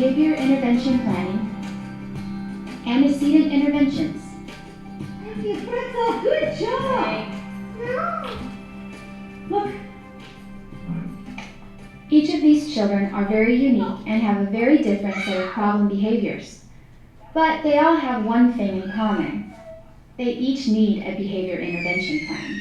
behavior intervention planning, antecedent interventions. Pretzel, good job! Look. Each of these children are very unique and have a very different set of problem behaviors. But they all have one thing in common. They each need a behavior intervention plan.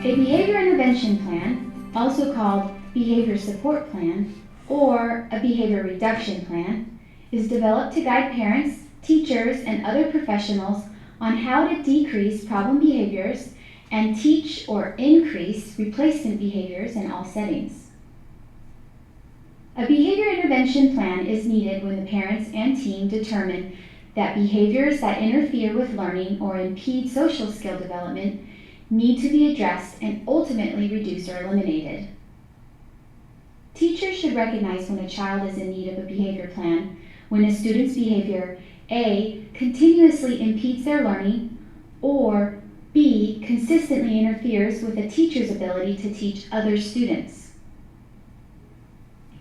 A behavior intervention plan, also called behavior support plan or a behavior reduction plan, is developed to guide parents, teachers, and other professionals on how to decrease problem behaviors and teach or increase replacement behaviors in all settings. A behavior intervention plan is needed when the parents and team determine that behaviors that interfere with learning or impede social skill development need to be addressed and ultimately reduced or eliminated. Teachers should recognize when a child is in need of a behavior plan when a student's behavior A. continuously impedes their learning, or B. consistently interferes with a teacher's ability to teach other students.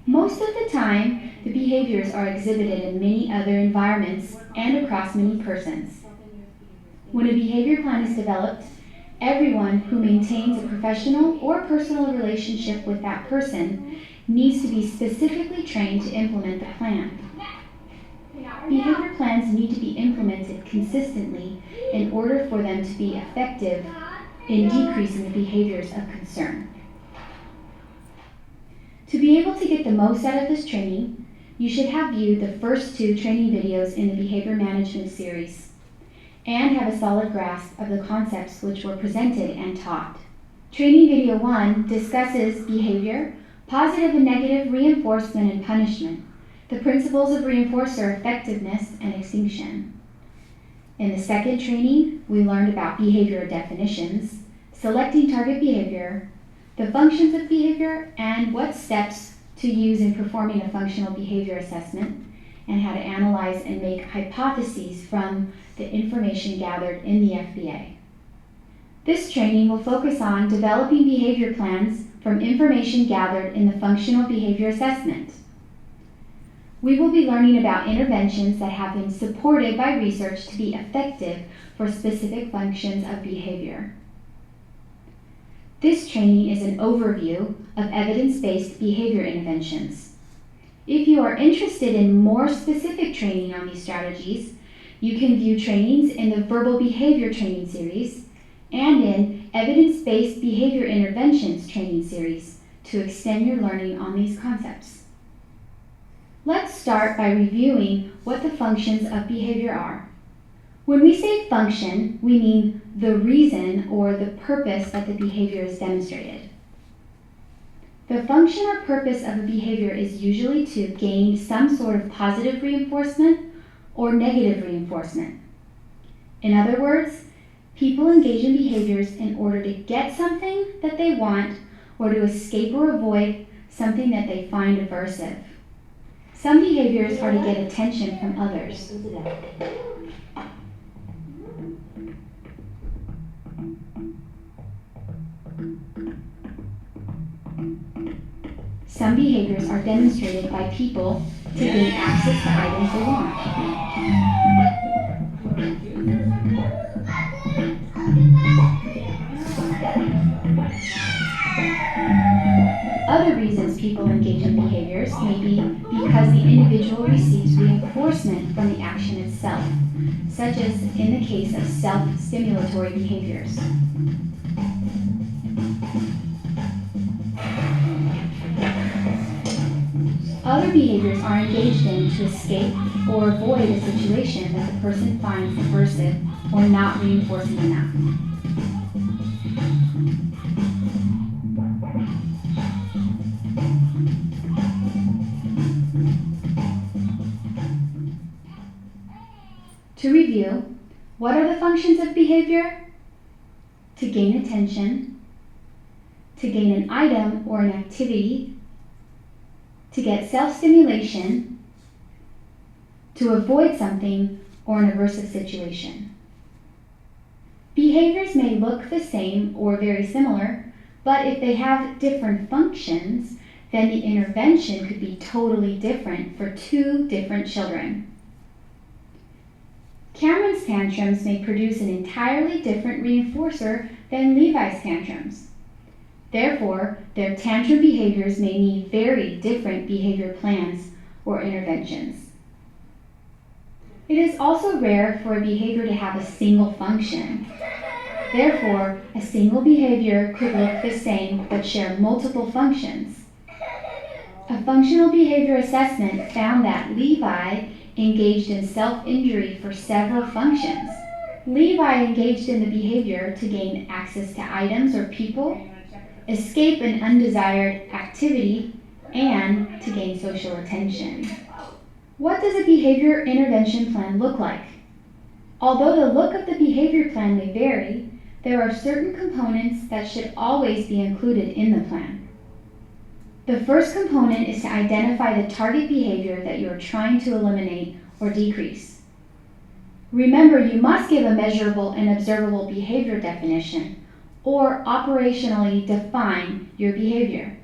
Most of the time, the behaviors are exhibited in many other environments and across many persons. When a behavior plan is developed, everyone who maintains a professional or personal relationship with that person needs to be specifically trained to implement the plan. Behavior plans need to be implemented consistently in order for them to be effective in decreasing the behaviors of concern. To be able to get the most out of this training, you should have viewed the first 2 training videos in the behavior management series and have a solid grasp of the concepts which were presented and taught. Training video 1 discusses behavior, positive and negative reinforcement and punishment, the principles of reinforcer effectiveness and extinction. In the second training, we learned about behavior definitions, selecting target behavior, the functions of behavior, and what steps to use in performing a functional behavior assessment, and how to analyze and make hypotheses from the information gathered in the FBA. This training will focus on developing behavior plans from information gathered in the functional behavior assessment. We will be learning about interventions that have been supported by research to be effective for specific functions of behavior. This training is an overview of evidence-based behavior interventions. If you are interested in more specific training on these strategies, you can view trainings in the Verbal Behavior Training Series and in Evidence-Based Behavior Interventions Training Series to extend your learning on these concepts. Let's start by reviewing what the functions of behavior are. When we say function, we mean the reason or the purpose that the behavior is demonstrated. The function or purpose of a behavior is usually to gain some sort of positive reinforcement or negative reinforcement. In other words, people engage in behaviors in order to get something that they want or to escape or avoid something that they find aversive. Some behaviors are to get attention from others. Some behaviors are demonstrated by people to gain access to items they want. Other reasons people engage in behaviors may be because the individual receives reinforcement from the action itself, such as in the case of self-stimulatory behaviors. Other behaviors are engaged in to escape or avoid a situation that the person finds aversive or not reinforcing enough. To review, what are the functions of behavior? To gain attention, to gain an item or an activity, to get self-stimulation, to avoid something, or an aversive situation. Behaviors may look the same or very similar, but if they have different functions, then the intervention could be totally different for two different children. Cameron's tantrums may produce an entirely different reinforcer than Levi's tantrums. Therefore, their tantrum behaviors may need very different behavior plans or interventions. It is also rare for a behavior to have a single function. Therefore, a single behavior could look the same but share multiple functions. A functional behavior assessment found that Levi engaged in self-injury for several functions. Levi engaged in the behavior to gain access to items or people, escape an undesired activity, and to gain social attention. What does a behavior intervention plan look like? Although the look of the behavior plan may vary, there are certain components that should always be included in the plan. The first component is to identify the target behavior that you are trying to eliminate or decrease. Remember, you must give a measurable and observable behavior definition or operationally define your behavior.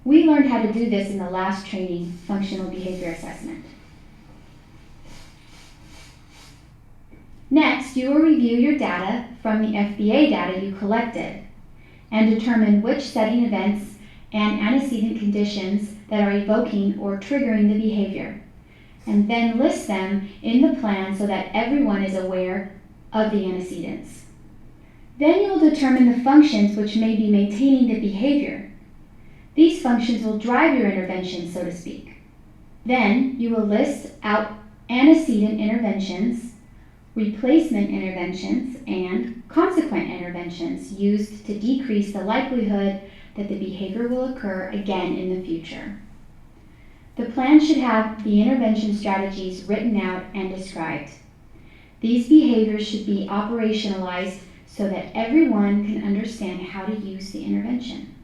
We learned how to do this in the last training, functional behavior assessment. Next, you will review your data from the FBA data you collected and determine which setting events and antecedent conditions that are evoking or triggering the behavior, and then list them in the plan so that everyone is aware of the antecedents. Then you will determine the functions which may be maintaining the behavior. These functions will drive your intervention, so to speak. Then you will list out antecedent interventions, replacement interventions, and consequent interventions used to decrease the likelihood that the behavior will occur again in the future. The plan should have the intervention strategies written out and described. These behaviors should be operationalized so that everyone can understand how to use the intervention.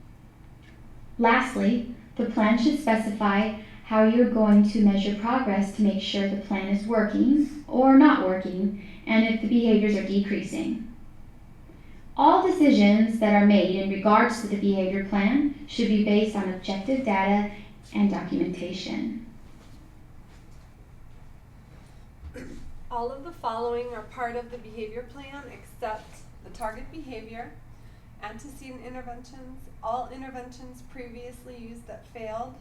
Lastly, the plan should specify how you're going to measure progress to make sure the plan is working or not working, and if the behaviors are decreasing. All decisions that are made in regards to the behavior plan should be based on objective data and documentation. All of the following are part of the behavior plan except the target behavior, antecedent interventions, all interventions previously used that failed,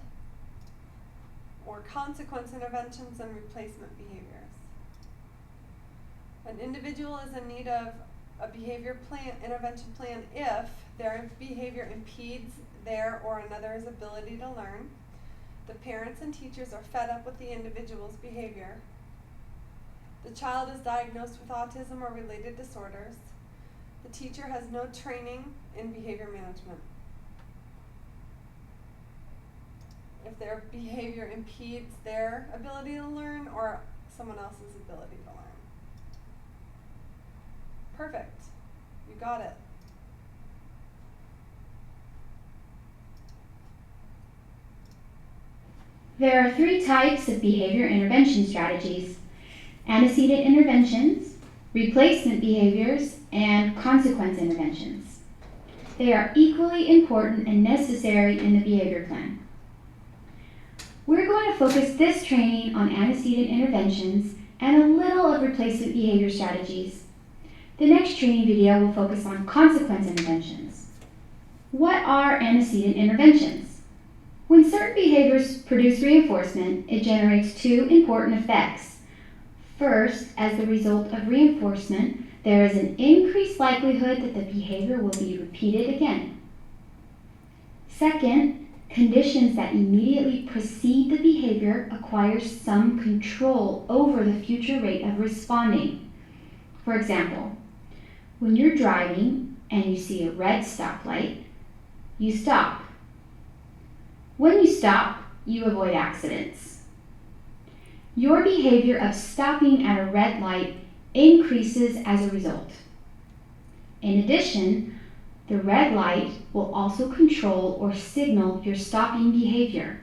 or consequence interventions and replacement behaviors. An individual is in need of a behavior plan, intervention plan if their behavior impedes their or another's ability to learn, the parents and teachers are fed up with the individual's behavior, the child is diagnosed with autism or related disorders, the teacher has no training in behavior management. If their behavior impedes their ability to learn or someone else's ability to learn. Perfect. You got it. There are three types of behavior intervention strategies: antecedent interventions, replacement behaviors, and consequence interventions. They are equally important and necessary in the behavior plan. We're going to focus this training on antecedent interventions and a little of replacement behavior strategies. The next training video will focus on consequence interventions. What are antecedent interventions? When certain behaviors produce reinforcement, it generates two important effects. First, as the result of reinforcement, there is an increased likelihood that the behavior will be repeated again. Second, conditions that immediately precede the behavior acquire some control over the future rate of responding. For example, when you're driving and you see a red stoplight, you stop. When you stop, you avoid accidents. Your behavior of stopping at a red light increases as a result. In addition, the red light will also control or signal your stopping behavior.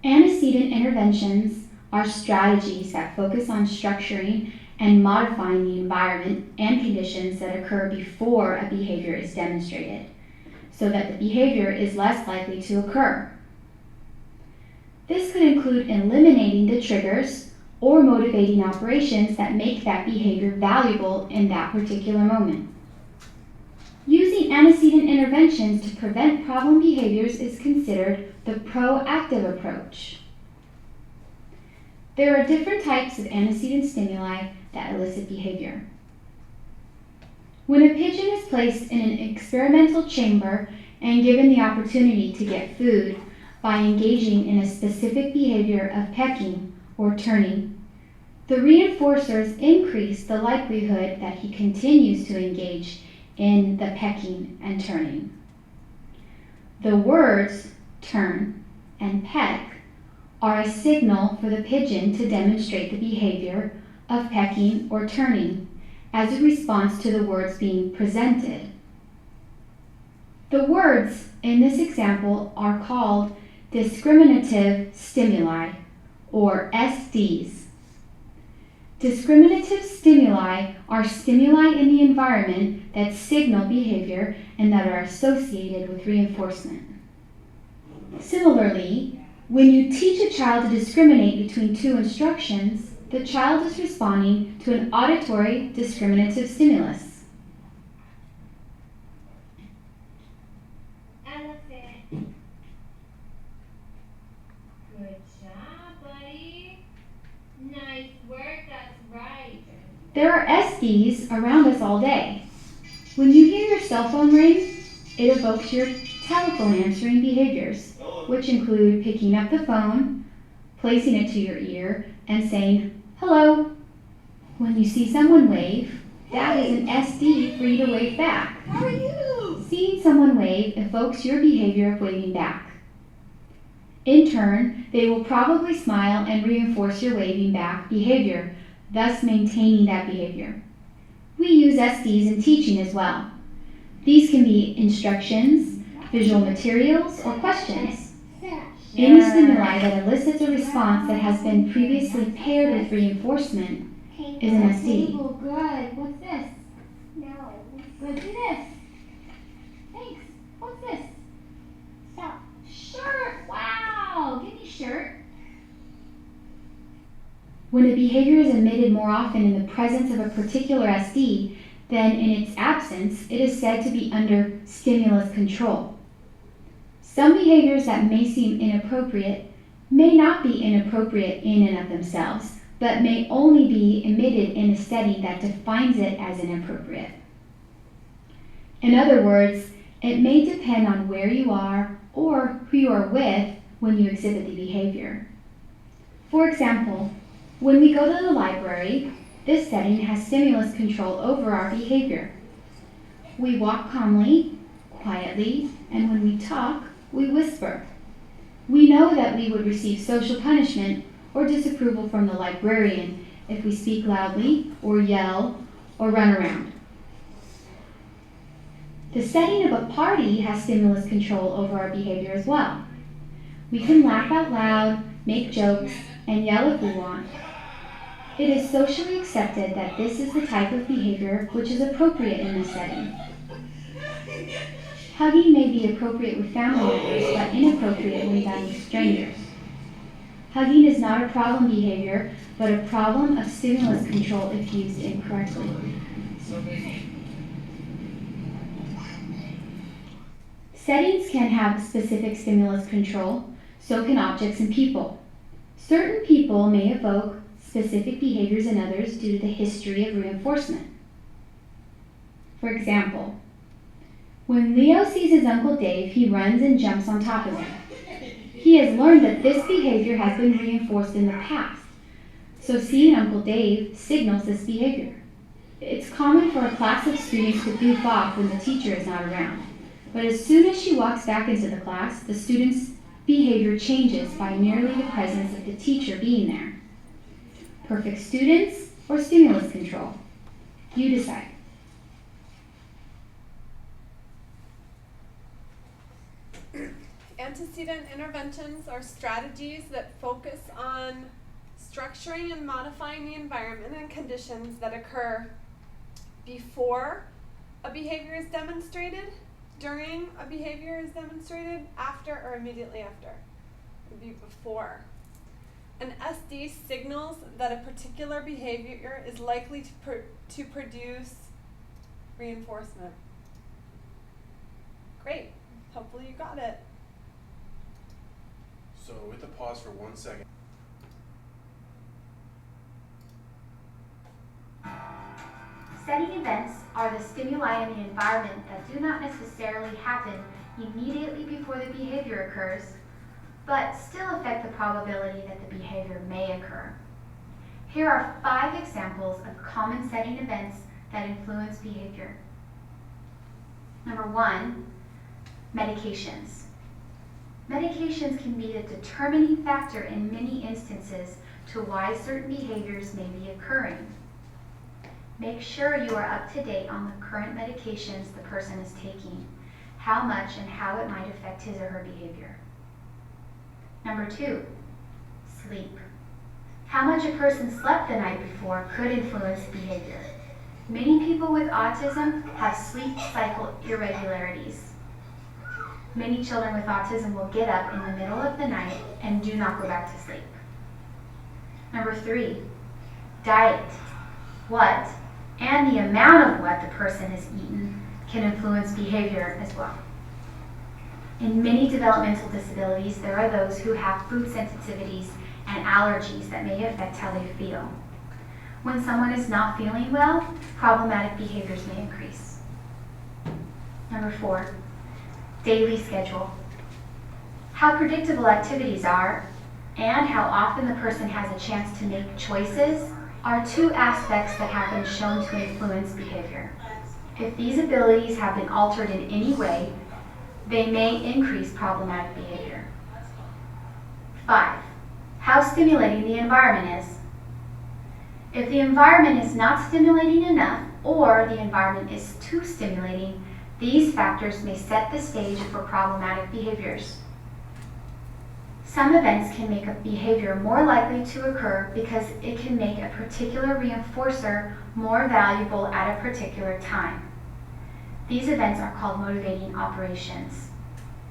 Antecedent interventions are strategies that focus on structuring and modifying the environment and conditions that occur before a behavior is demonstrated, so that the behavior is less likely to occur. This could include eliminating the triggers or motivating operations that make that behavior valuable in that particular moment. Using antecedent interventions to prevent problem behaviors is considered the proactive approach. There are different types of antecedent stimuli that elicit behavior. When a pigeon is placed in an experimental chamber and given the opportunity to get food by engaging in a specific behavior of pecking or turning, the reinforcers increase the likelihood that he continues to engage in the pecking and turning. The words turn and peck are a signal for the pigeon to demonstrate the behavior of pecking or turning as a response to the words being presented. The words in this example are called discriminative stimuli, or SDs. Discriminative stimuli are stimuli in the environment that signal behavior and that are associated with reinforcement. Similarly, when you teach a child to discriminate between two instructions, the child is responding to an auditory discriminative stimulus. Elephant. Good job, buddy. Nice work, that's right. There are SDs around us all day. When you hear your cell phone ring, it evokes your telephone answering behaviors, which include picking up the phone, placing it to your ear, and saying, "Hello." When you see someone wave, that is an SD for you to wave back. How are you? Seeing someone wave evokes your behavior of waving back. In turn, they will probably smile and reinforce your waving back behavior, thus maintaining that behavior. We use SDs in teaching as well. These can be instructions, visual materials, or questions. Any stimuli that elicits a response that has been previously paired with reinforcement is an SD. Good. What's this? No. Good. Do this. Thanks. What's this? Stop. Shirt. Wow. Give me shirt. When a behavior is emitted more often in the presence of a particular SD than in its absence, it is said to be under stimulus control. Some behaviors that may seem inappropriate may not be inappropriate in and of themselves, but may only be emitted in a setting that defines it as inappropriate. In other words, it may depend on where you are or who you are with when you exhibit the behavior. For example, when we go to the library, this setting has stimulus control over our behavior. We walk calmly, quietly, and when we talk, we whisper. We know that we would receive social punishment or disapproval from the librarian if we speak loudly or yell or run around. The setting of a party has stimulus control over our behavior as well. We can laugh out loud, make jokes, and yell if we want. It is socially accepted that this is the type of behavior which is appropriate in this setting. Hugging may be appropriate with family members, but inappropriate when done with strangers. Hugging is not a problem behavior, but a problem of stimulus control if used incorrectly. Settings can have specific stimulus control, so can objects and people. Certain people may evoke specific behaviors in others due to the history of reinforcement. For example, when Leo sees his Uncle Dave, he runs and jumps on top of him. He has learned that this behavior has been reinforced in the past, so seeing Uncle Dave signals this behavior. It's common for a class of students to goof off when the teacher is not around, but as soon as she walks back into the class, the student's behavior changes by merely the presence of the teacher being there. Perfect students or stimulus control? You decide. Antecedent interventions are strategies that focus on structuring and modifying the environment and conditions that occur before a behavior is demonstrated, during a behavior is demonstrated, after, or immediately after. It would be before. An SD signals that a particular behavior is likely to produce reinforcement. Great. Hopefully you got it. So with the pause for 1 second. Setting events are the stimuli in the environment that do not necessarily happen immediately before the behavior occurs, but still affect the probability that the behavior may occur. Here are 5 examples of common setting events that influence behavior. Number 1, medications. Medications can be a determining factor in many instances to why certain behaviors may be occurring. Make sure you are up to date on the current medications the person is taking, how much and how it might affect his or her behavior. Number 2, sleep. How much a person slept the night before could influence behavior. Many people with autism have sleep cycle irregularities. Many children with autism will get up in the middle of the night and do not go back to sleep. Number 3, diet. What and the amount of what the person has eaten can influence behavior as well. In many developmental disabilities, there are those who have food sensitivities and allergies that may affect how they feel. When someone is not feeling well, problematic behaviors may increase. Number 4, daily schedule. How predictable activities are and how often the person has a chance to make choices are 2 aspects that have been shown to influence behavior. If these abilities have been altered in any way, they may increase problematic behavior. 5, how stimulating the environment is. If the environment is not stimulating enough or the environment is too stimulating, these factors may set the stage for problematic behaviors. Some events can make a behavior more likely to occur because it can make a particular reinforcer more valuable at a particular time. These events are called motivating operations.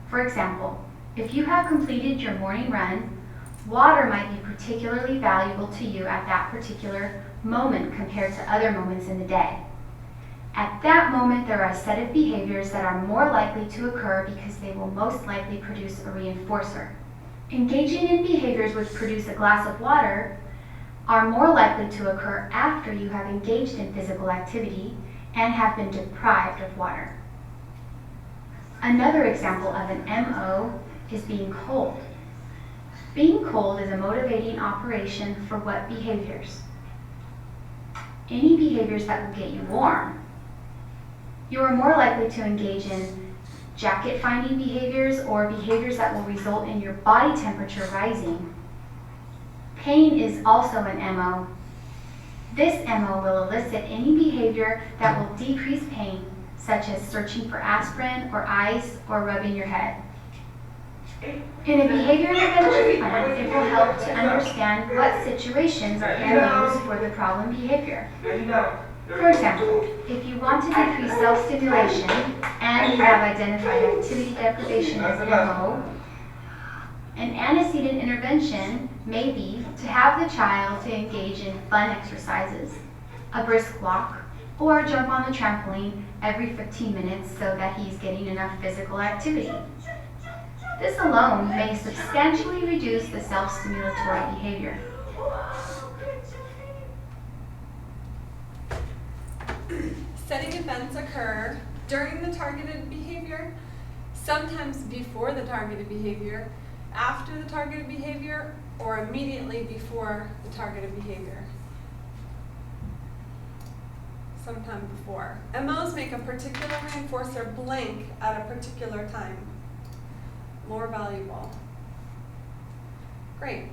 For example, if you have completed your morning run, water might be particularly valuable to you at that particular moment compared to other moments in the day. At that moment, there are a set of behaviors that are more likely to occur because they will most likely produce a reinforcer. Engaging in behaviors which produce a glass of water are more likely to occur after you have engaged in physical activity and have been deprived of water. Another example of an MO is being cold. Being cold is a motivating operation for what behaviors? Any behaviors that will get you warm. You are more likely to engage in jacket finding behaviors or behaviors that will result in your body temperature rising. Pain is also an MO. This MO will elicit any behavior that will decrease pain, such as searching for aspirin or ice or rubbing your head. In a behavior intervention plan, it will help to understand what situations are MOs for the problem behavior. For example, if you want to decrease self-stimulation and you have identified activity deprivation as an MO, an antecedent intervention may be to have the child to engage in fun exercises, a brisk walk, or jump on the trampoline every 15 minutes so that he's getting enough physical activity. This alone may substantially reduce the self-stimulatory behavior. Setting events occur during the targeted behavior, sometimes before the targeted behavior, after the targeted behavior, or immediately before the targeted behavior. Sometime before. MOs make a particular reinforcer blank at a particular time. More valuable. Great.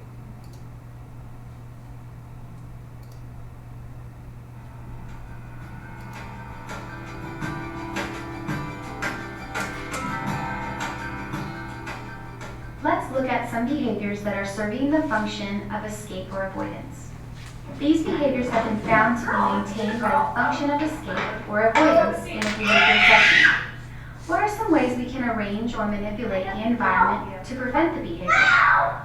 Let's look at some behaviors that are serving the function of escape or avoidance. These behaviors have been found to be maintained by the function of escape or avoidance in a behavior session. What are some ways we can arrange or manipulate the environment to prevent the behavior?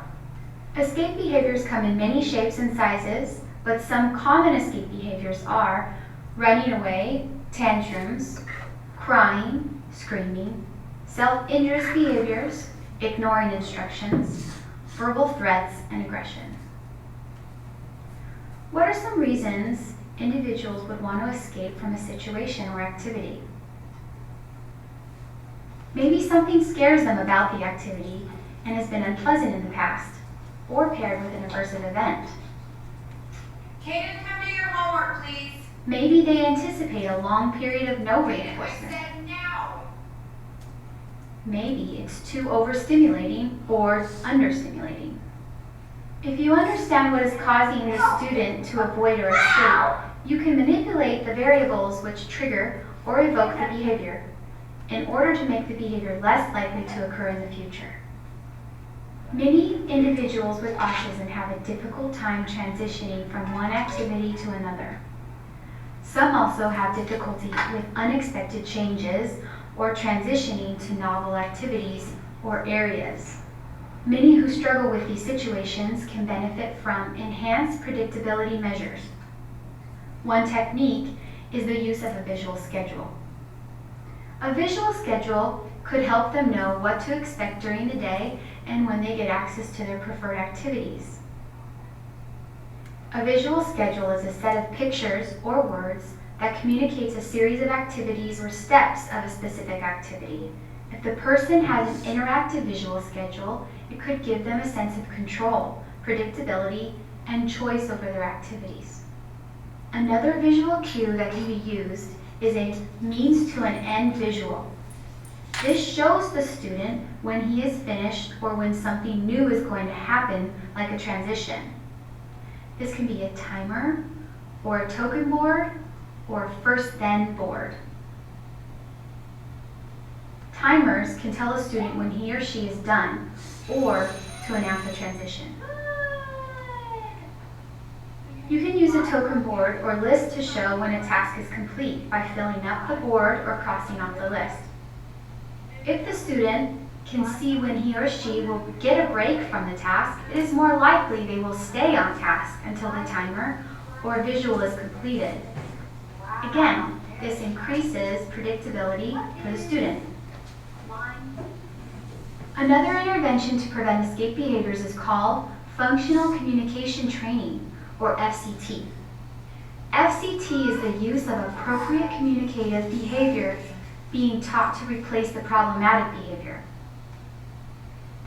Escape behaviors come in many shapes and sizes, but some common escape behaviors are running away, tantrums, crying, screaming, self-injurious behaviors, ignoring instructions, verbal threats, and aggression. What are some reasons individuals would want to escape from a situation or activity? Maybe something scares them about the activity and has been unpleasant in the past, or paired with an aversive event. Kaden, come do your homework, please. Maybe they anticipate a long period of no I reinforcement. said now. Maybe it's too overstimulating or understimulating. If you understand what is causing the student to avoid or escape, you can manipulate the variables which trigger or evoke the behavior in order to make the behavior less likely to occur in the future. Many individuals with autism have a difficult time transitioning from one activity to another. Some also have difficulty with unexpected changes or transitioning to novel activities or areas. Many who struggle with these situations can benefit from enhanced predictability measures. One technique is the use of a visual schedule. A visual schedule could help them know what to expect during the day and when they get access to their preferred activities. A visual schedule is a set of pictures or words that communicates a series of activities or steps of a specific activity. If the person has an interactive visual schedule, it could give them a sense of control, predictability, and choice over their activities. Another visual cue that can be used is a means to an end visual. This shows the student when he is finished or when something new is going to happen, like a transition. This can be a timer, or a token board, or a first-then board. Timers can tell a student when he or she is done, or to announce a transition. You can use a token board or list to show when a task is complete by filling up the board or crossing off the list. If the student can see when he or she will get a break from the task, it is more likely they will stay on task until the timer or visual is completed. Again, this increases predictability for the student. Another intervention to prevent escape behaviors is called functional communication training, or FCT. FCT is the use of appropriate communicative behavior being taught to replace the problematic behavior.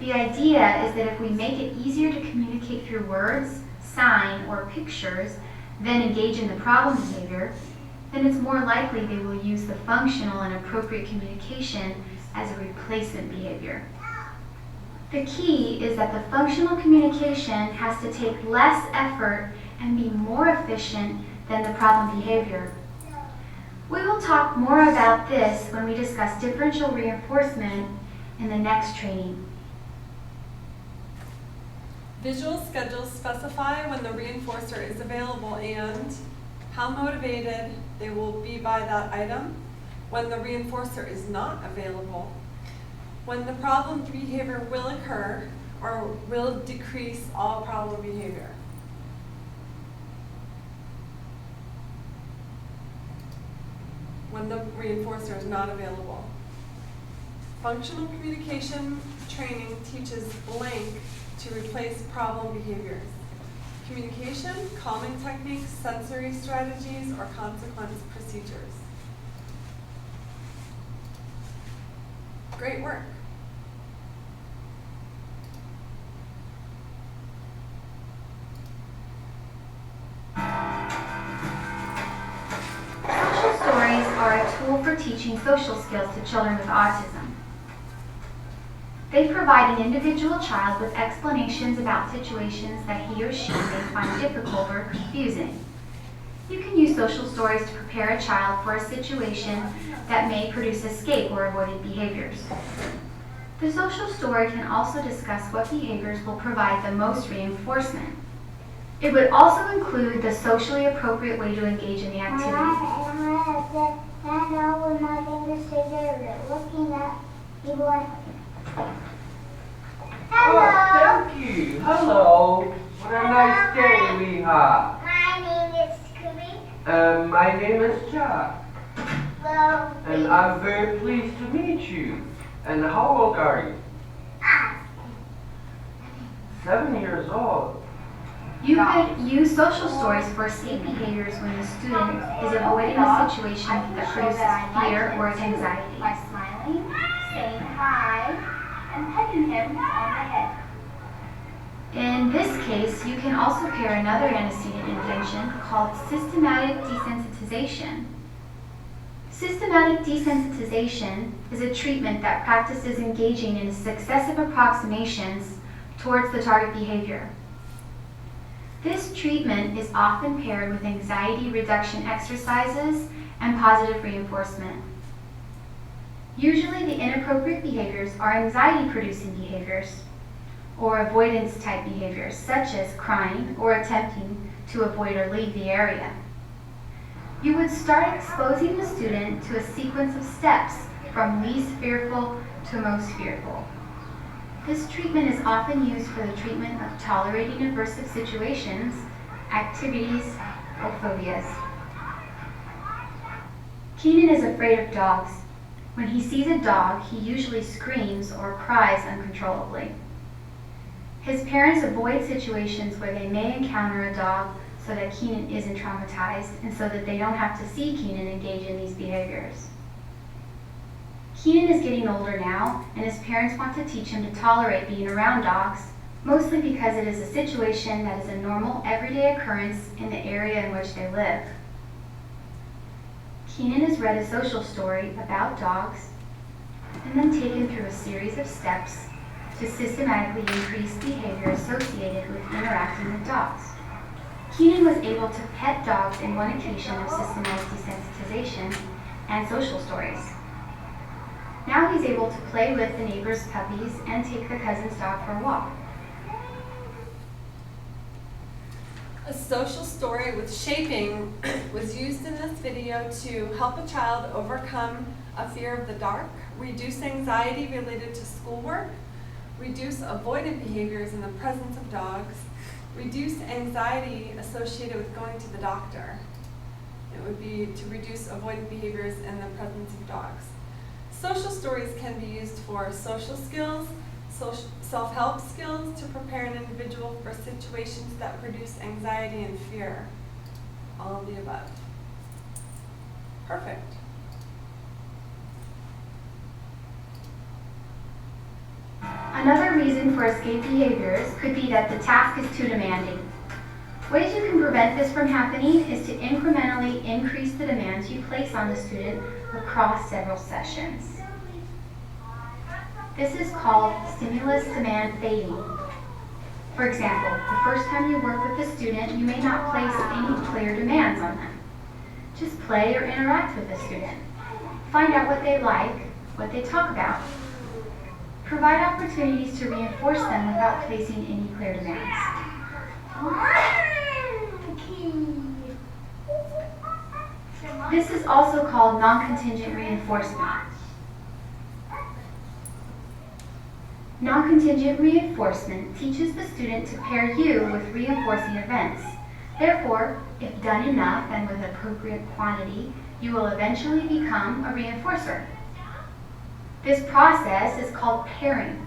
The idea is that if we make it easier to communicate through words, sign, or pictures, then engage in the problem behavior, then it's more likely they will use the functional and appropriate communication as a replacement behavior. The key is that the functional communication has to take less effort and be more efficient than the problem behavior. We will talk more about this when we discuss differential reinforcement in the next training. Visual schedules specify when the reinforcer is available and how motivated they will be by that item, when the reinforcer is not available, when the problem behavior will occur or will decrease all problem behavior. When the reinforcer is not available. Functional communication training teaches blank to replace problem behaviors. Communication, calming techniques, sensory strategies, or consequence procedures. Great work. Social stories are a tool for teaching social skills to children with autism. They provide an individual child with explanations about situations that he or she may find difficult or confusing. You can use social stories to prepare a child for a situation that may produce escape or avoided behaviors. The social story can also discuss what behaviors will provide the most reinforcement. It would also include the socially appropriate way to engage in the activity. Oh, thank you. Hello. What a nice day we have. My name is Scooby. My name is Jack. Hello. And I'm very pleased to meet you. And how old are you? 7 years old. You could use social stories for escape behaviors when the student is avoiding a situation that produces fear or anxiety. By smiling, saying hi, and petting him on the head. In this case, you can also pair another antecedent intervention called systematic desensitization. Systematic desensitization is a treatment that practices engaging in successive approximations towards the target behavior. This treatment is often paired with anxiety reduction exercises and positive reinforcement. Usually the inappropriate behaviors are anxiety-producing behaviors or avoidance-type behaviors, such as crying or attempting to avoid or leave the area. You would start exposing the student to a sequence of steps from least fearful to most fearful. This treatment is often used for the treatment of tolerating aversive situations, activities, or phobias. Keenan is afraid of dogs. When he sees a dog, he usually screams or cries uncontrollably. His parents avoid situations where they may encounter a dog so that Keenan isn't traumatized and so that they don't have to see Keenan engage in these behaviors. Keenan is getting older now, and his parents want to teach him to tolerate being around dogs, mostly because it is a situation that is a normal, everyday occurrence in the area in which they live. Keenan has read a social story about dogs and then taken through a series of steps to systematically increase behavior associated with interacting with dogs. Keenan was able to pet dogs in one occasion of systematic desensitization and social stories. Now he's able to play with the neighbor's puppies and take the cousin's dog for a walk. A social story with shaping was used in this video to help a child overcome a fear of the dark, reduce anxiety related to schoolwork, reduce avoidant behaviors in the presence of dogs, reduce anxiety associated with going to the doctor. It would be to reduce avoidant behaviors in the presence of dogs. Social stories can be used for social skills, self-help skills to prepare an individual for situations that produce anxiety and fear. All of the above. Perfect. Another reason for escape behaviors could be that the task is too demanding. Ways you can prevent this from happening is to incrementally increase the demands you place on the student across several sessions. This is called stimulus demand fading. For example, the first time you work with a student, you may not place any clear demands on them. Just play or interact with the student. Find out what they like, what they talk about. Provide opportunities to reinforce them without placing any clear demands. This is also called non-contingent reinforcement. Non-contingent reinforcement teaches the student to pair you with reinforcing events. Therefore, if done enough and with appropriate quantity, you will eventually become a reinforcer. This process is called pairing.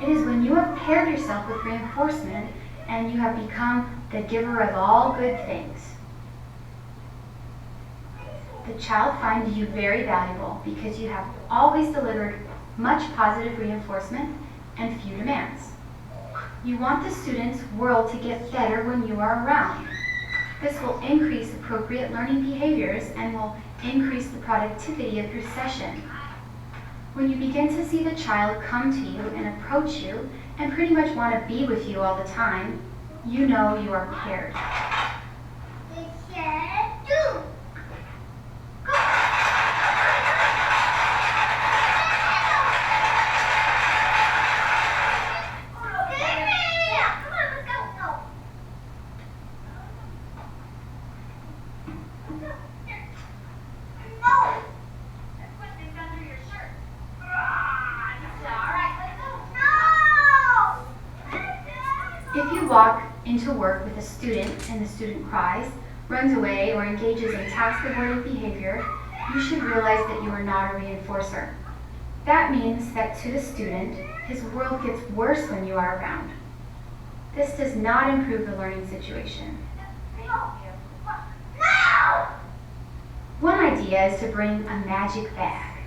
It is when you have paired yourself with reinforcement and you have become the giver of all good things. The child finds you very valuable because you have always delivered much positive reinforcement and few demands. You want the student's world to get better when you are around. This will increase appropriate learning behaviors and will increase the productivity of your session. When you begin to see the child come to you and approach you and pretty much want to be with you all the time, you know you are paired. walk into work with a student and the student cries, runs away, or engages in task-avoidant behavior, you should realize that you are not a reinforcer. That means that to the student, his world gets worse when you are around. This does not improve the learning situation. One idea is to bring a magic bag.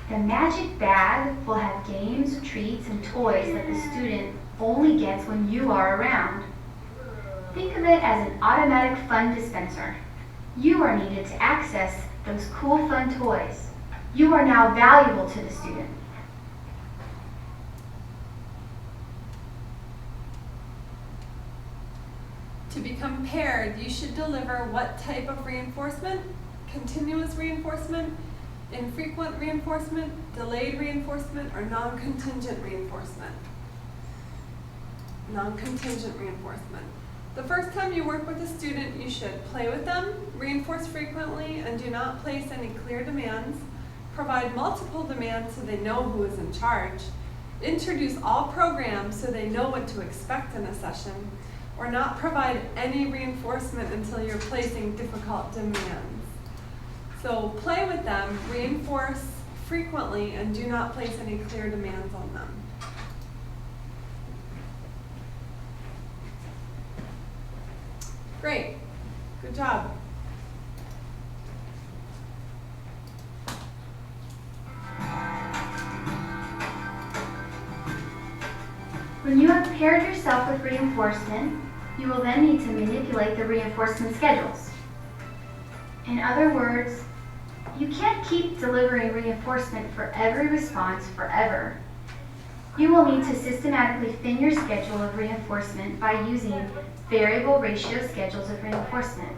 The magic bag will have games, treats, and toys that the student only gets when you are around. Think of it as an automatic fun dispenser. You are needed to access those cool fun toys. You are now valuable to the student. To become paired, you should deliver what type of reinforcement? Continuous reinforcement, infrequent reinforcement, delayed reinforcement, or non-contingent reinforcement? Non-contingent reinforcement. The first time you work with a student, you should play with them, reinforce frequently, and do not place any clear demands. Provide multiple demands so they know who is in charge. Introduce all programs so they know what to expect in a session. Or not provide any reinforcement until you're placing difficult demands. So play with them, reinforce frequently, and do not place any clear demands on them. Great, good job. When you have paired yourself with reinforcement, you will then need to manipulate the reinforcement schedules. In other words, you can't keep delivering reinforcement for every response forever. You will need to systematically thin your schedule of reinforcement by using variable ratio schedules of reinforcement.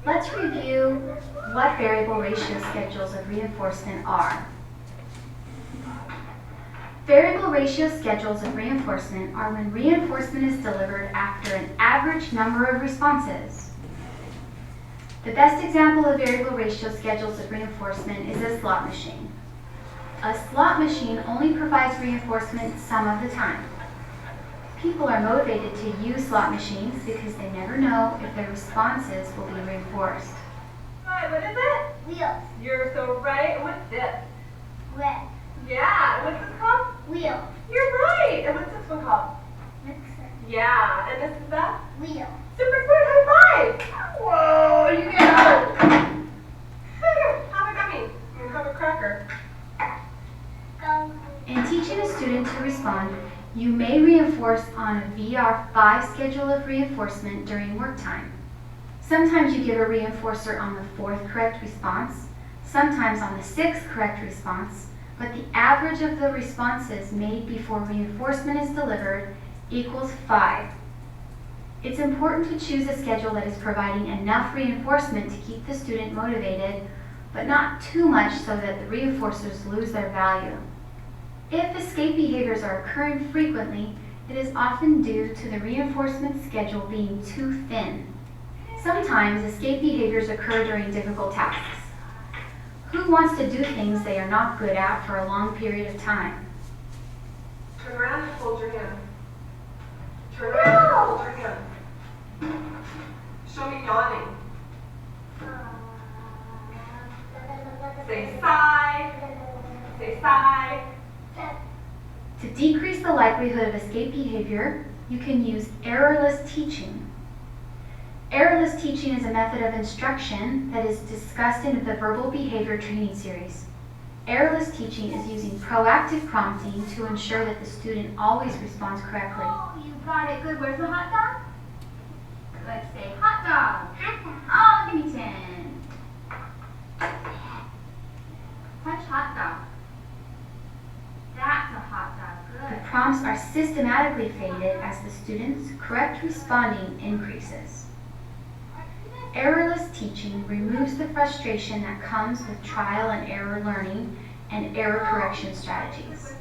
Let's review what variable ratio schedules of reinforcement are. Variable ratio schedules of reinforcement are when reinforcement is delivered after an average number of responses. The best example of variable ratio schedules of reinforcement is a slot machine. A slot machine only provides reinforcement some of the time. People are motivated to use slot machines because they never know if their responses will be reinforced. Hi, what is it? Wheel. You're so right. What's this? Red. Yeah, what's this called? Wheel. You're right. And what's this one called? Mixer. Yeah, and this is that? Wheel. Super smart, high five! Whoa, you get out! Have a gummy. You have a cracker. Go. In teaching a student to respond, you may reinforce on a VR5 schedule of reinforcement during work time. Sometimes you give a reinforcer on the 4th correct response, sometimes on the 6th correct response, but the average of the responses made before reinforcement is delivered equals 5. It's important to choose a schedule that is providing enough reinforcement to keep the student motivated, but not too much so that the reinforcers lose their value. If escape behaviors are occurring frequently, it is often due to the reinforcement schedule being too thin. Sometimes escape behaviors occur during difficult tasks. Who wants to do things they are not good at for a long period of time? Turn around and hold your hand. Turn around and hold your hand. Show me yawning. Say sigh. Say sigh. To decrease the likelihood of escape behavior, you can use errorless teaching. Errorless teaching is a method of instruction that is discussed in the verbal behavior training series. Errorless teaching is using proactive prompting to ensure that the student always responds correctly. Oh, you got it. Good. Where's the hot dog? Let's say hot dog. Hot dog. Oh, give me 10. Punch hot dog. That's a hot dog. The Good. prompts are systematically faded as the student's correct responding increases. Errorless teaching removes the frustration that comes with trial and error learning and error correction strategies.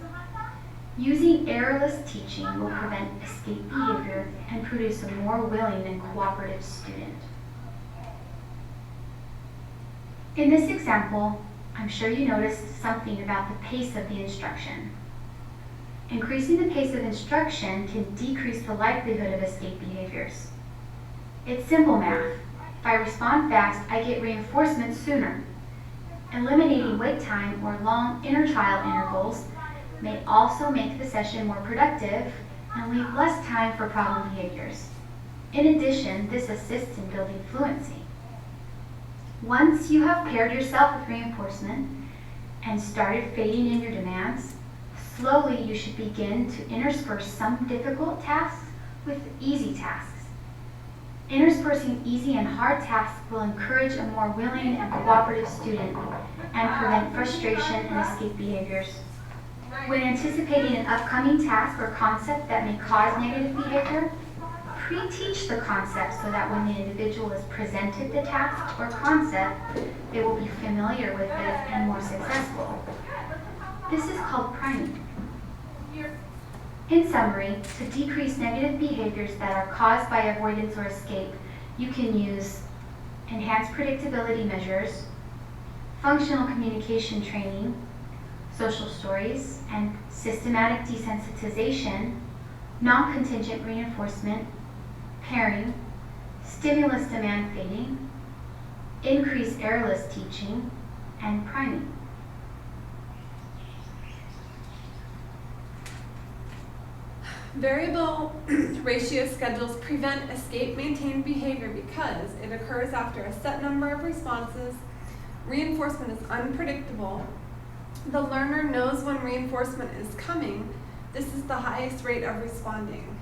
Using errorless teaching will prevent escape behavior and produce a more willing and cooperative student. In this example, I'm sure you noticed something about the pace of the instruction. Increasing the pace of instruction can decrease the likelihood of escape behaviors. It's simple math. If I respond fast, I get reinforcement sooner. Eliminating wait time or long intertrial intervals may also make the session more productive and leave less time for problem behaviors. In addition, this assists in building fluency. Once you have paired yourself with reinforcement and started fading in your demands, slowly you should begin to intersperse some difficult tasks with easy tasks. Interspersing easy and hard tasks will encourage a more willing and cooperative student and prevent frustration and escape behaviors. When anticipating an upcoming task or concept that may cause negative behavior, pre-teach the concept so that when the individual is presented the task or concept, they will be familiar with it and more successful. This is called priming. In summary, to decrease negative behaviors that are caused by avoidance or escape, you can use enhanced predictability measures, functional communication training, social stories, and systematic desensitization, non-contingent reinforcement, pairing, stimulus demand fading, increased errorless teaching, and priming. Variable ratio schedules prevent escape-maintained behavior because it occurs after a set number of responses. Reinforcement is unpredictable. The learner knows when reinforcement is coming. This is the highest rate of responding.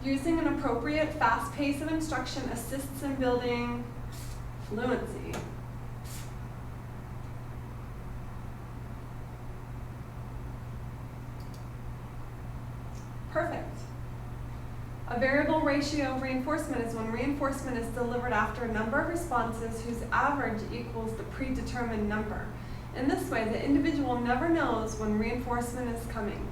Using an appropriate fast pace of instruction assists in building fluency. Perfect. A variable ratio of reinforcement is when reinforcement is delivered after a number of responses whose average equals the predetermined number. In this way, the individual never knows when reinforcement is coming.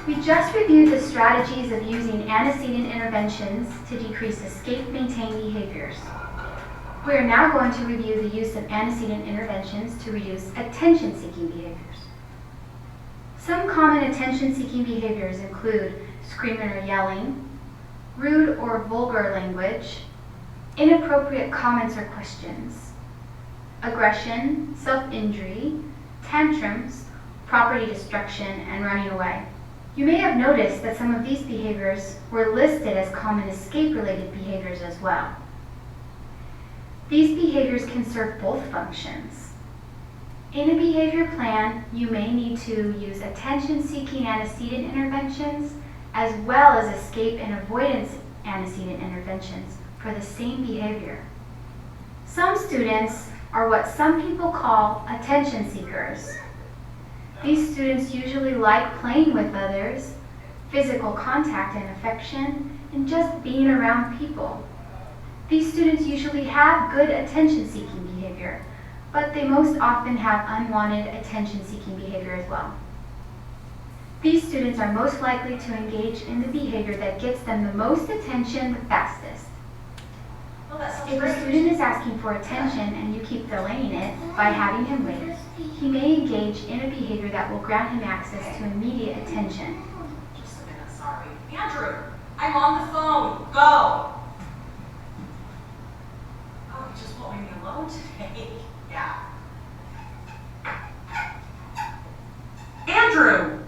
We just reviewed the strategies of using antecedent interventions to decrease escape-maintained behaviors. We are now going to review the use of antecedent interventions to reduce attention-seeking behaviors. Some common attention-seeking behaviors include screaming or yelling, rude or vulgar language, inappropriate comments or questions, aggression, self-injury, tantrums, property destruction, and running away. You may have noticed that some of these behaviors were listed as common escape-related behaviors as well. These behaviors can serve both functions. In a behavior plan, you may need to use attention-seeking antecedent interventions as well as escape and avoidance antecedent interventions for the same behavior. Some students are what some people call attention seekers. These students usually like playing with others, physical contact and affection, and just being around people. These students usually have good attention-seeking behavior, but they most often have unwanted attention-seeking behavior as well. These students are most likely to engage in the behavior that gets them the most attention the fastest. If a student is asking for attention and you keep delaying it by having him wait, he may engage in a behavior that will grant him access to immediate attention. Just a minute, sorry. Andrew, I'm on the phone. Go! Oh, you just won't leave me alone today. Yeah. Andrew!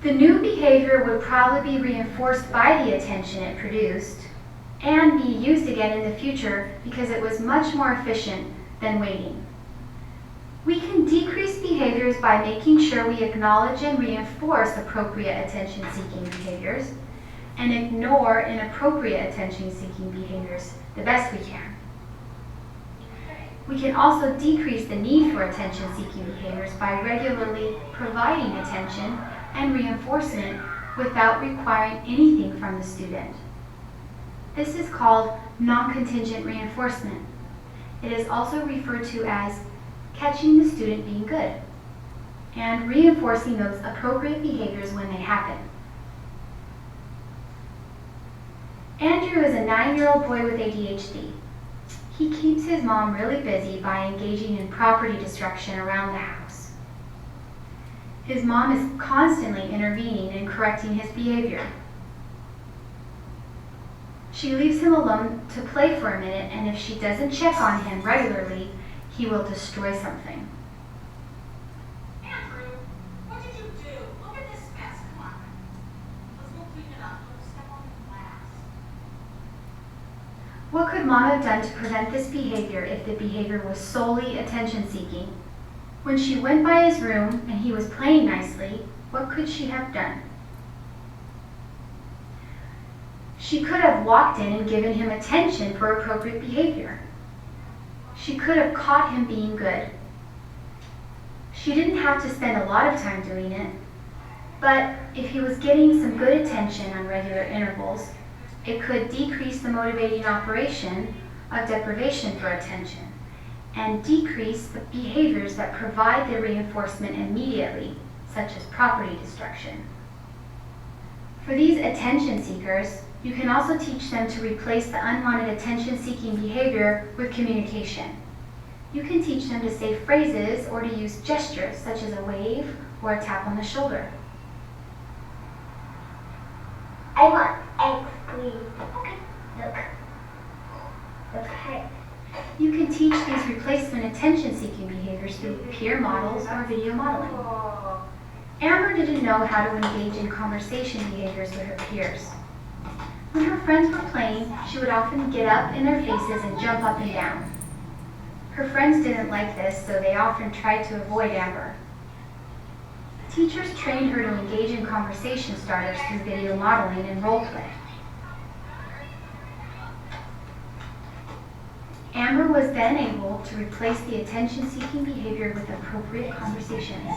The new behavior would probably be reinforced by the attention it produced and be used again in the future because it was much more efficient than waiting. We can decrease behaviors by making sure we acknowledge and reinforce appropriate attention-seeking behaviors and ignore inappropriate attention-seeking behaviors the best we can. We can also decrease the need for attention-seeking behaviors by regularly providing attention and reinforcement without requiring anything from the student. This is called non-contingent reinforcement. It is also referred to as catching the student being good. and reinforcing those appropriate behaviors when they happen. Andrew is a 9-year-old boy with ADHD. He keeps his mom really busy by engaging in property destruction around the house. His mom is constantly intervening and correcting his behavior. She leaves him alone to play for a minute, and if she doesn't check on him regularly, he will destroy something. Andrew, what did you do? Look at this mess. Come on. Let's go clean it up. Don't step on the glass. What could Mom have done to prevent this behavior if the behavior was solely attention-seeking? When she went by his room and he was playing nicely, what could she have done? She could have walked in and given him attention for appropriate behavior. She could have caught him being good. She didn't have to spend a lot of time doing it, but if he was getting some good attention on regular intervals, it could decrease the motivating operation of deprivation for attention and decrease the behaviors that provide the reinforcement immediately, such as property destruction. For these attention seekers, you can also teach them to replace the unwanted attention-seeking behavior with communication. You can teach them to say phrases or to use gestures such as a wave or a tap on the shoulder. I want ice cream. Okay. Look. Okay. You can teach these replacement attention-seeking behaviors through peer models or video modeling. Amber didn't know how to engage in conversation behaviors with her peers. When her friends were playing, she would often get up in their faces and jump up and down. Her friends didn't like this, so they often tried to avoid Amber. Teachers trained her to engage in conversation starters through video modeling and role play. Amber was then able to replace the attention-seeking behavior with appropriate conversations.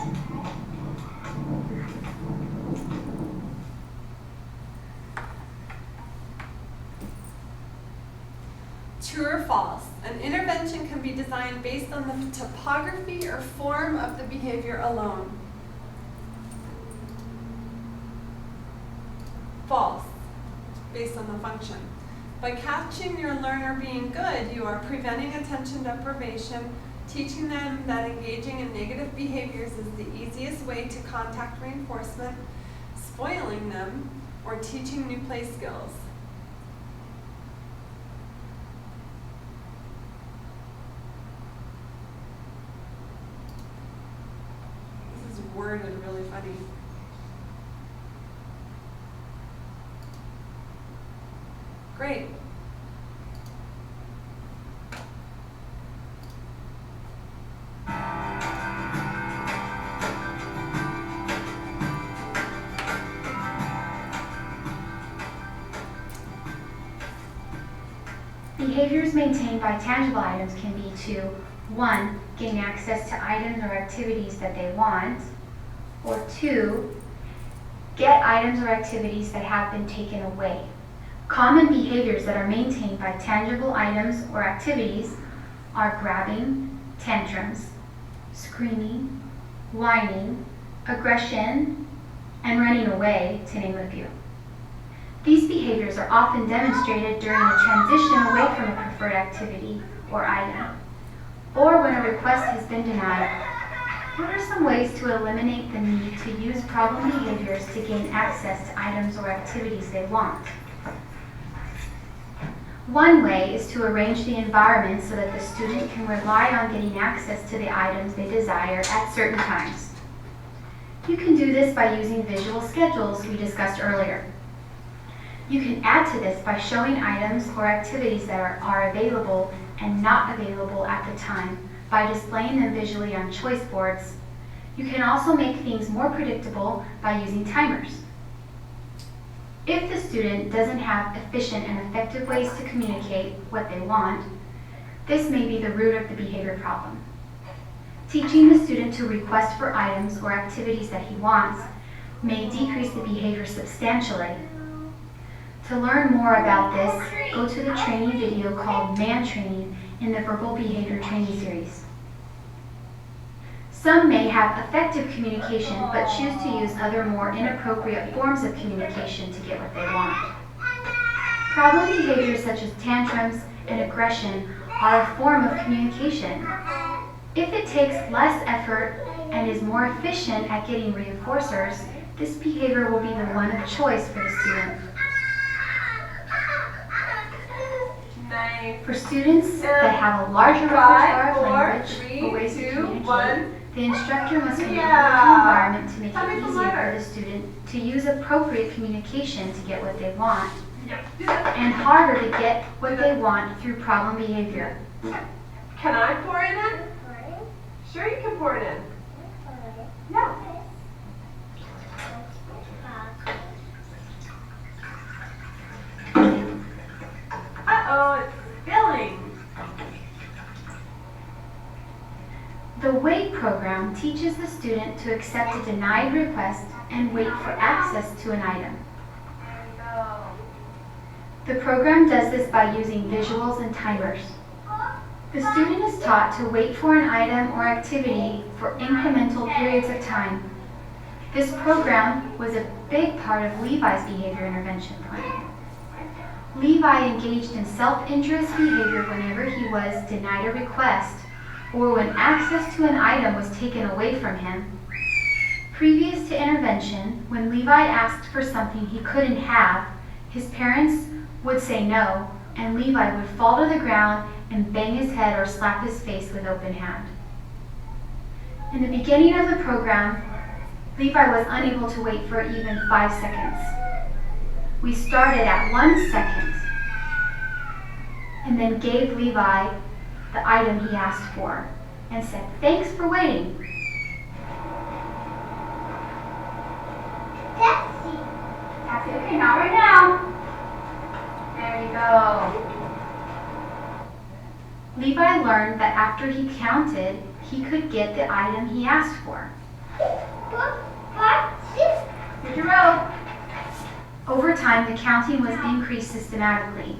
True or false? An intervention can be designed based on the topography or form of the behavior alone. False, based on the function. By catching your learner being good, you are preventing attention deprivation, teaching them that engaging in negative behaviors is the easiest way to contact reinforcement, spoiling them, or teaching new play skills. This is worded really funny. Great. Behaviors maintained by tangible items can be to 1. Gain access to items or activities that they want, or 2. Get items or activities that have been taken away. Common behaviors that are maintained by tangible items or activities are grabbing, tantrums, screaming, whining, aggression, and running away, to name a few. These behaviors are often demonstrated during a transition away from a preferred activity or item, or when a request has been denied. What are some ways to eliminate the need to use problem behaviors to gain access to items or activities they want? One way is to arrange the environment so that the student can rely on getting access to the items they desire at certain times. You can do this by using visual schedules we discussed earlier. You can add to this by showing items or activities that are available and not available at the time by displaying them visually on choice boards. You can also make things more predictable by using timers. If the student doesn't have efficient and effective ways to communicate what they want, this may be the root of the behavior problem. Teaching the student to request for items or activities that he wants may decrease the behavior substantially. To learn more about this, go to the training video called Man Training in the Verbal Behavior Training Series. Some may have effective communication but choose to use other more inappropriate forms of communication to get what they want. Problem behaviors such as tantrums and aggression are a form of communication. If it takes less effort and is more efficient at getting reinforcers, this behavior will be the one of choice for the student. For students that have a larger repertoire of language or ways to communicate, the instructor must create a working environment to make it easier for the student to use appropriate communication to get what they want, and harder to get what they want through problem behavior. Can I pour it in? Sure, you can pour it in. Yeah. Uh-oh, it's spilling. The WAIT program teaches the student to accept a denied request and wait for access to an item. There you go. The program does this by using visuals and timers. The student is taught to wait for an item or activity for incremental periods of time. This program was a big part of Levi's behavior intervention plan. Levi engaged in self-injurious behavior whenever he was denied a request or when access to an item was taken away from him. Previous to intervention, when Levi asked for something he couldn't have, his parents would say no, and Levi would fall to the ground and bang his head or slap his face with open hand. In the beginning of the program, Levi was unable to wait for even 5 seconds. We started at 1 second and then gave Levi the item he asked for and said, "Thanks for waiting." Taxi, okay, not right now. There you go. Levi learned that after he counted, he could get the item he asked for. Here's your rope. Over time, the counting was increased systematically,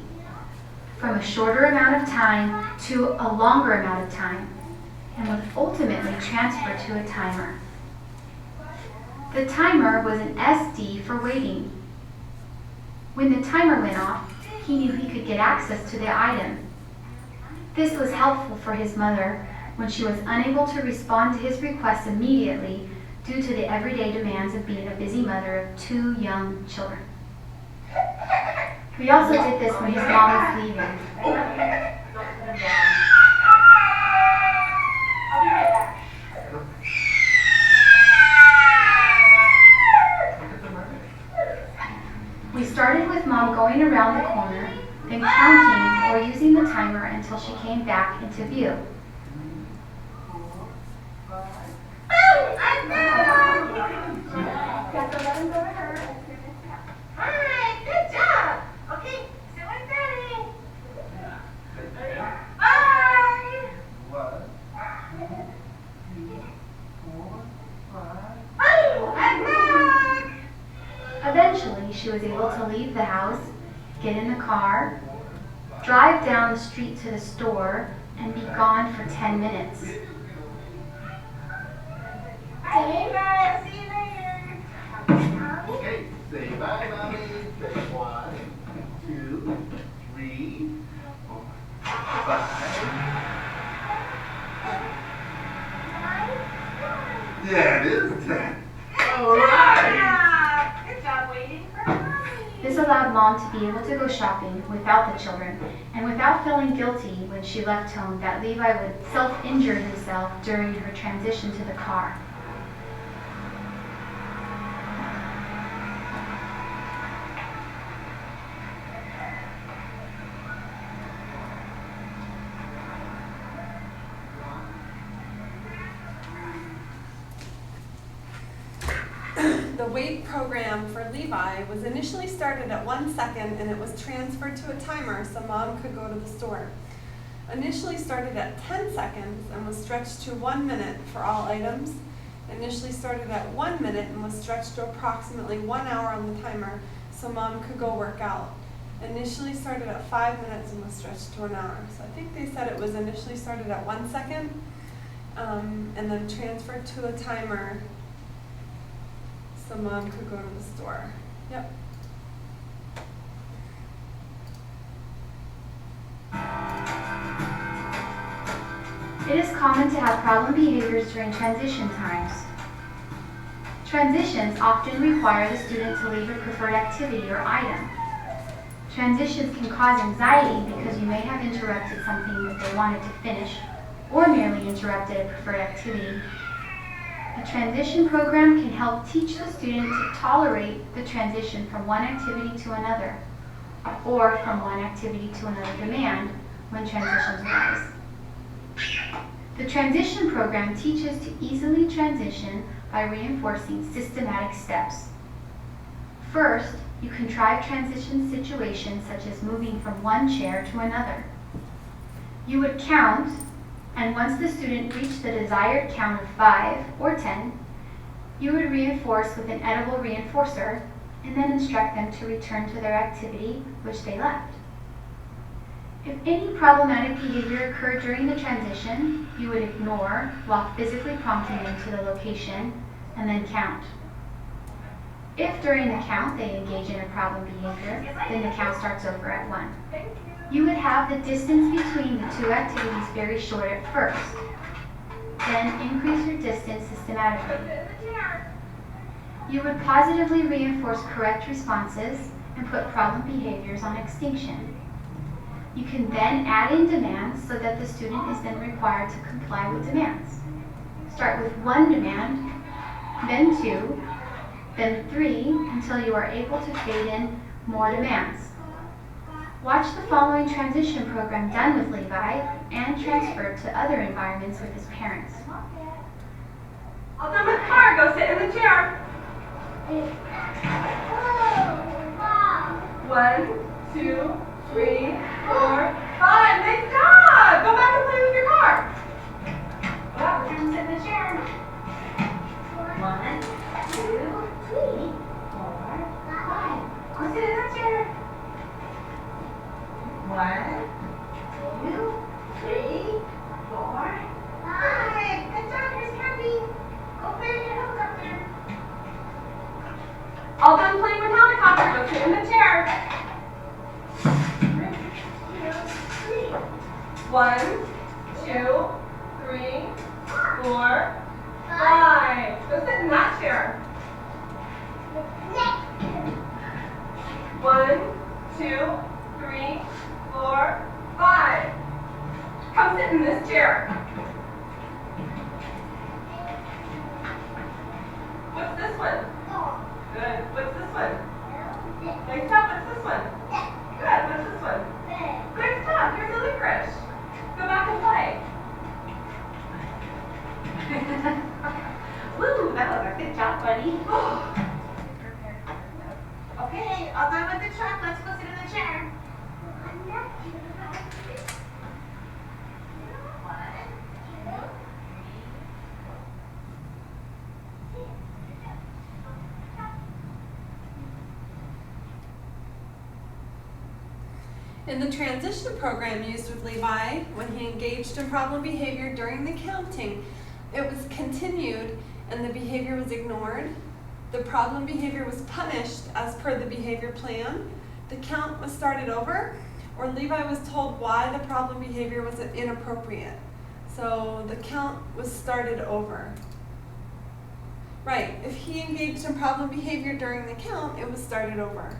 from a shorter amount of time to a longer amount of time, and was ultimately transferred to a timer. The timer was an SD for waiting. When the timer went off, he knew he could get access to the item. This was helpful for his mother when she was unable to respond to his requests immediately due to the everyday demands of being a busy mother of 2 young children. We also did this when his mom was leaving. I'll be right back. We started with Mom going around the corner, then counting or using the timer until she came back into view. Alright, good job. Okay, sit with Daddy. Bye. Oh, I'm back. Eventually, she was able to leave the house, get in the car, drive down the street to the store, and be gone for 10 minutes. Bye, bye. See you later. Okay, say bye, mommy. Say 1, 2, 3, 4, 5. Yeah, it is 10. All right. Good job waiting for Mommy. This allowed Mom to be able to go shopping without the children and without feeling guilty when she left home that Levi would self-injure himself during her transition to the car. The WAIT program for Levi was initially started at 1 second and it was transferred to a timer so Mom could go to the store. Initially started at 10 seconds and was stretched to 1 minute for all items. Initially started at 1 minute and was stretched to approximately 1 hour on the timer so Mom could go work out. Initially started at 5 minutes and was stretched to an hour. So I think they said it was initially started at 1 second and then transfer to a timer so mom could go to the store. Yep. It is common to have problem behaviors during transition times. Transitions often require the student to leave a preferred activity or item. Transitions can cause anxiety because you may have interrupted something that they wanted to finish or merely interrupted a preferred activity. A transition program can help teach the student to tolerate the transition from one activity to another or from one activity to another demand when transitions arise. The transition program teaches to easily transition by reinforcing systematic steps. First, you contrive transition situations such as moving from one chair to another. You would count, and once the student reached the desired count of 5 or 10, you would reinforce with an edible reinforcer and then instruct them to return to their activity which they left. If any problematic behavior occurred during the transition, you would ignore while physically prompting them to the location and then count. If during the count they engage in a problem behavior, then the count starts over at 1. You would have the distance between the two activities very short at first, then increase your distance systematically. You would positively reinforce correct responses and put problem behaviors on extinction. You can then add in demands so that the student is then required to comply with demands. Start with 1 demand, then 2, then 3, until you are able to fade in more demands. Watch the following transition program done with Levi and transferred to other environments with his parents. All done with the car. Go sit in the chair. 1, 2, 3, 4, 5. Nice job! Go back and play with your car. Well, we're going to sit in the chair. 1, 2, 3, 4, 5. Go sit in the chair. 1, 2, 3, 4, 5. Good job, here's Candy. Go play with your helicopter. All done playing with helicopter. Go sit in the chair. 1, 2, 3, 4, 5. Go sit in that chair. 1, 2, 3, 4, 5. Come sit in this chair. What's this one? Good. What's this one? Nice job. What's this one? Good. What's this one? Good stuff. Here's a licorice. Go back and play. Woo, that was a good job, buddy. Okay, all done with the truck. Let's go sit in the chair. In the transition program used with Levi, when he engaged in problem behavior during the counting, it was continued and the behavior was ignored. The problem behavior was punished as per the behavior plan. The count was started over, or Levi was told why the problem behavior was inappropriate. So the count was started over. Right, if he engaged in problem behavior during the count, it was started over.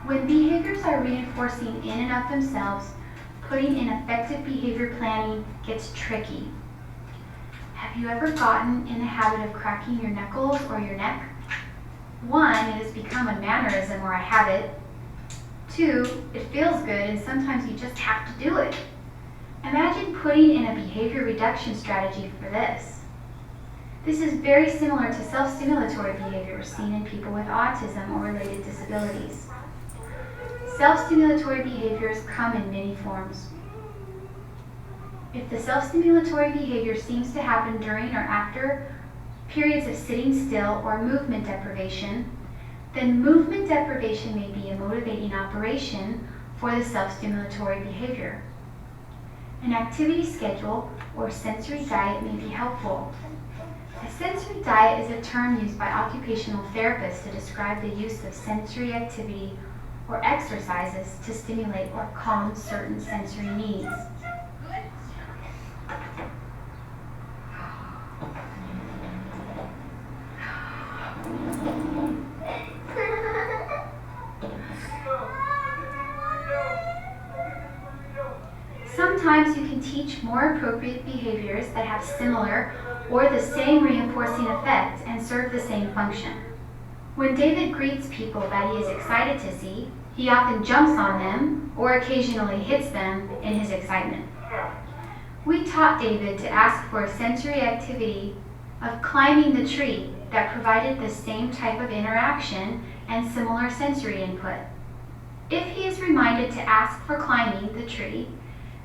When behaviors are reinforcing in and of themselves, putting in effective behavior planning gets tricky. Have you ever gotten in the habit of cracking your knuckles or your neck? 1, it has become a mannerism or a habit. 2, it feels good and sometimes you just have to do it. Imagine putting in a behavior reduction strategy for this. This is very similar to self-stimulatory behaviors seen in people with autism or related disabilities. Self-stimulatory behaviors come in many forms. If the self-stimulatory behavior seems to happen during or after periods of sitting still or movement deprivation, then movement deprivation may be a motivating operation for the self-stimulatory behavior. An activity schedule or sensory diet may be helpful. A sensory diet is a term used by occupational therapists to describe the use of sensory activity or exercises to stimulate or calm certain sensory needs. Sometimes you can teach more appropriate behaviors that have similar or the same reinforcing effect and serve the same function. When David greets people that he is excited to see, he often jumps on them or occasionally hits them in his excitement. We taught David to ask for a sensory activity of climbing the tree that provided the same type of interaction and similar sensory input. If he is reminded to ask for climbing the tree,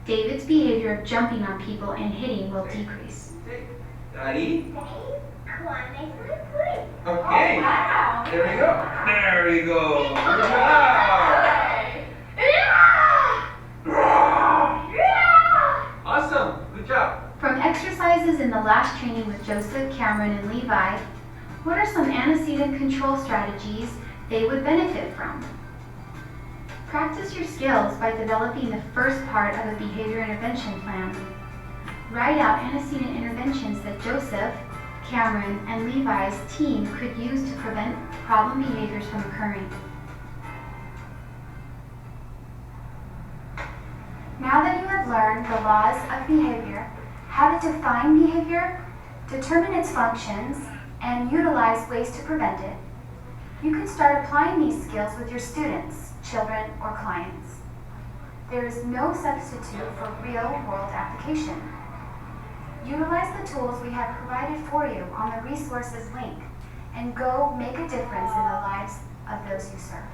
David's behavior of jumping on people and hitting will decrease. Daddy? Climbing the tree. Okay. Oh, wow. There we go. There we go. Good job. Yeah! Awesome. Good job. From exercises in the last training with Joseph, Cameron, and Levi, what are some antecedent control strategies they would benefit from? Practice your skills by developing the first part of a behavior intervention plan. Write out antecedent interventions that Joseph, Cameron, and Levi's team could use to prevent problem behaviors from occurring. Now that you have learned the laws of behavior, how to define behavior, determine its functions, and utilize ways to prevent it, you can start applying these skills with your students, children, or clients. There is no substitute for real-world application. Utilize the tools we have provided for you on the resources link and go make a difference in the lives of those you serve.